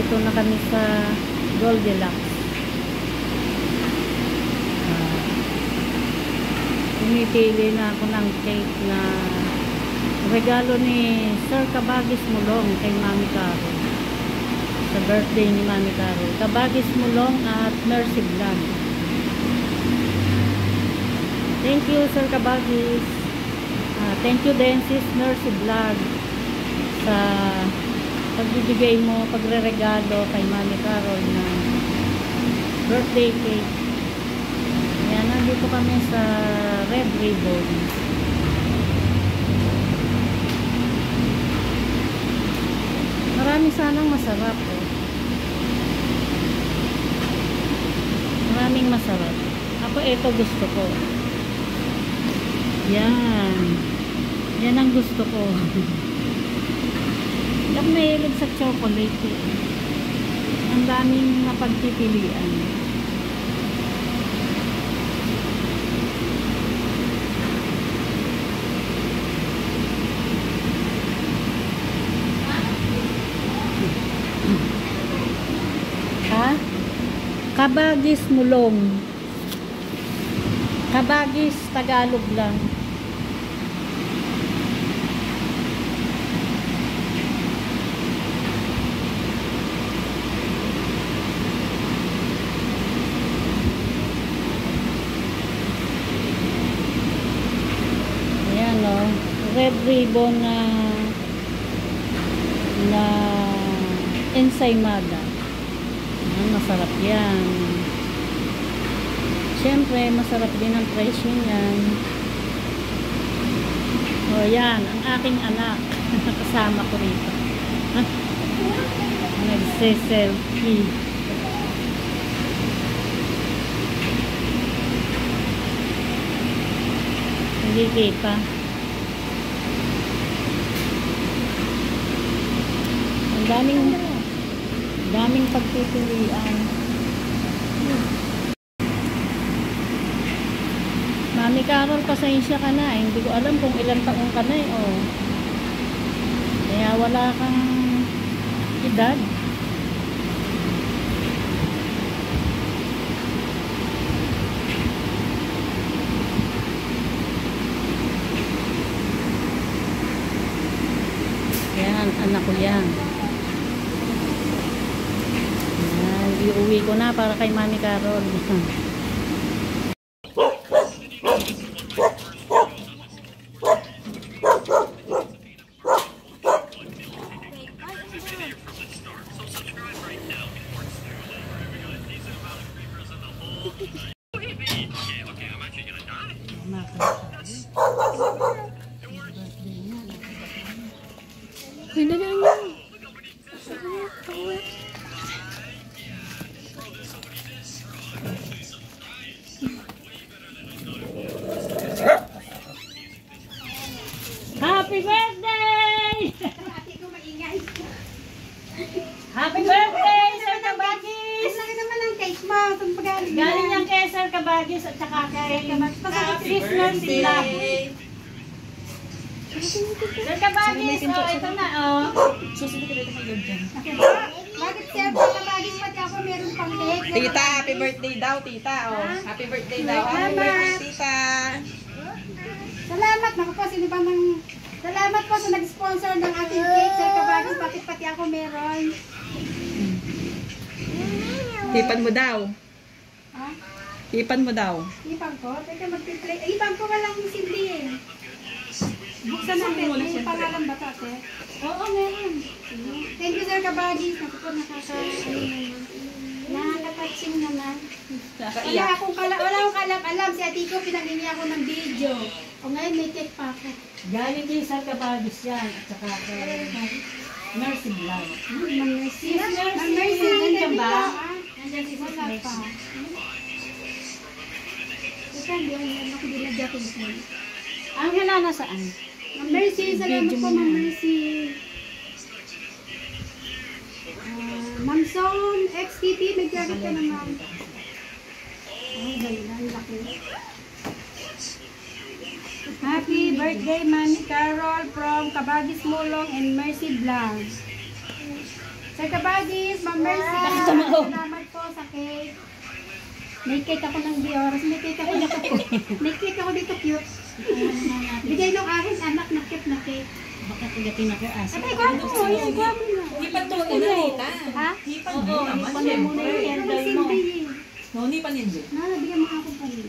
Dito na kami sa Goldilocks. Pumipili na ako ng cake na regalo ni Sir Kabagis Mulong kay Mami Caro sa birthday ni Mami Caro. Kabagis Mulong at Mercy Vlog. Thank you, Sir Kabagis. Thank you din, Sis Mercy Vlog, sa pagbibigay mo, pagre-regalo kay Mami Caro ng birthday cake. Ayan, nandito kami sa Red Ribbon. Marami sanang masarap. Maraming masarap. Ako ito gusto ko. Yan. Yan ang gusto ko. Hindi ako mahilig sa chocolate. Ang daming napagpipilian. Kabagis Mulong. Kabagis Tagalog lang. Ayan o. Red Ribbon na ensaymada. Masarap yan. Siyempre, masarap din ang presyo niyan. O yan, ang aking anak. Kasama ko rito. Nagse-selfie. Hindi kita. Ang daming pagpipilian. Mami Carol, pasensya ka na. Hindi ko alam kung ilang taong ka na eh. Oh. Kaya wala kang edad. Yan, anak ko yan. Iuwi ko na para kay Mami Carol. Happy birthday! Happy birthday, Sir Kabagis! Laki naman ang cake mo. Galing yan kay Sir Kabagis at saka kay Sis Mercy Vlog. Sir Kabagis, oh, ito na, oh. Susunod ka dito kayo dyan. Bakit Sir Kabagis pati ako meron pang cake? Tita, happy birthday daw, tita. Oh. Happy birthday daw. Happy birthday, tita. Salamat. Naku po, sino ba mang... Salamat po sa nag-sponsor ng ating cake, Sir Kabagis. Pati ako meron. Tipan mo daw. Ha? Tipan mo daw. Ipang ko? Teka, mag-play. Ipang ko walang simple eh. Buksan natin. May pangalan ba ito, ate? Oo, meron. Thank you, Sir Kabagis. Naku po, nakaka-touching naman. Wala akong alam. Si ate ko, pinaghingi ako ng video. O ngayon, may cake pa ako. Galing kay Sir Kabagis yan at saka kay Mercy Vlog. Mercy. Mercy, nandiyan ba? Nandiyan si Sis Wala Mercy. pa. Teka, hindi ako dinagdating ko. Ang hala nasaan? Ma'am Mercy, salamat po, Ma'am Mercy. Ma'am Son, XTP, nagkagit ka na, Ma'am. Ay, ganda, laki. Happy birthday, Mami Carol from Kabagis Mulong and Mercy Vlog. Sir Kabagis, Ma'am Mercy, salamat po sa cake. May cake ako ng Dioras, may cake ako dito. May cake ako dito cute. Bigay ng aking anak na cute na cake. Baka tigatin ako asa. Ate, gwapo mo, yan, gwapo mo. Hipan to ina, tita. Ha? Hipan Oo, mo naman, hipan mo muna yung syempre. candle mo. Noni pa ninyo. Nabigyan mo ako pa rin.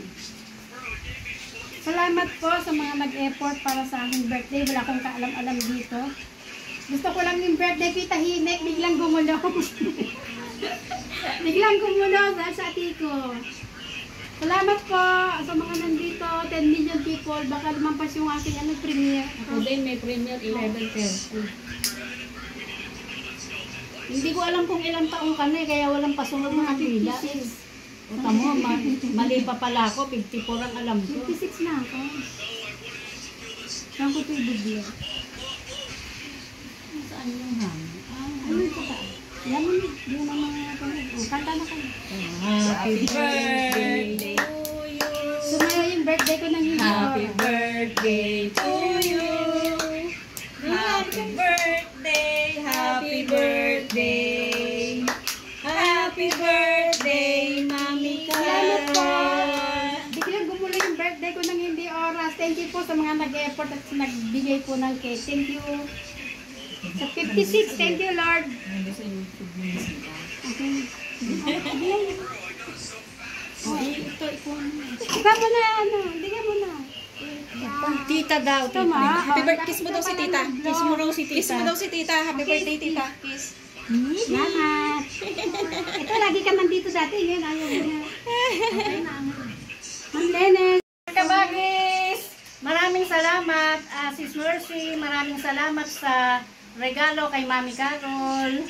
Salamat po sa mga nag-effort para sa aking birthday. Wala akong kaalam-alam dito. Gusto ko lang yung birthday kita hinik, biglang gumulo. Biglang gumulo dahil sa ati ko. Salamat po sa mga nandito, 10 million people. Baka lumampas yung aking premiere. Ako din may premiere 11:30. Hindi ko alam kung ilang taong ka na kaya walang pasunod na pila. O tamo, mali pa pala ako, 54 ang alam ko. 56 na ako. Saan ko ito ibigyan? Saan yung hang? Ano ito ka? Yan mo, yung mga kanta na kayo. Happy birthday birthday to you. Sumaya yung birthday ko ng hindi Happy oras. birthday to you. Happy birthday, happy birthday. Happy birthday, Mami Salamat po. Carol. Biglang gumulo yung birthday ko ng hindi oras. Thank you po sa mga nag-effort at nagbigay po ng cake. Thank you. Sa 56, thank you Lord. Okay. Ito, ikaw na. Ikaw mo na, ano, bigyan mo na. Tita daw, Ito tita. ma. Happy birthday, kiss mo daw si tita. Kiss mo raw si Kiss mo tita. daw si tita. Happy birthday, tita. Kiss. Salamat. Ito, lagi ka nandito dati. Ngayon, ayaw mo na. Okay na. Ma'am Dennis. Kabagis! Maraming salamat, Sis Mercy. Maraming salamat sa regalo kay Mami Carol.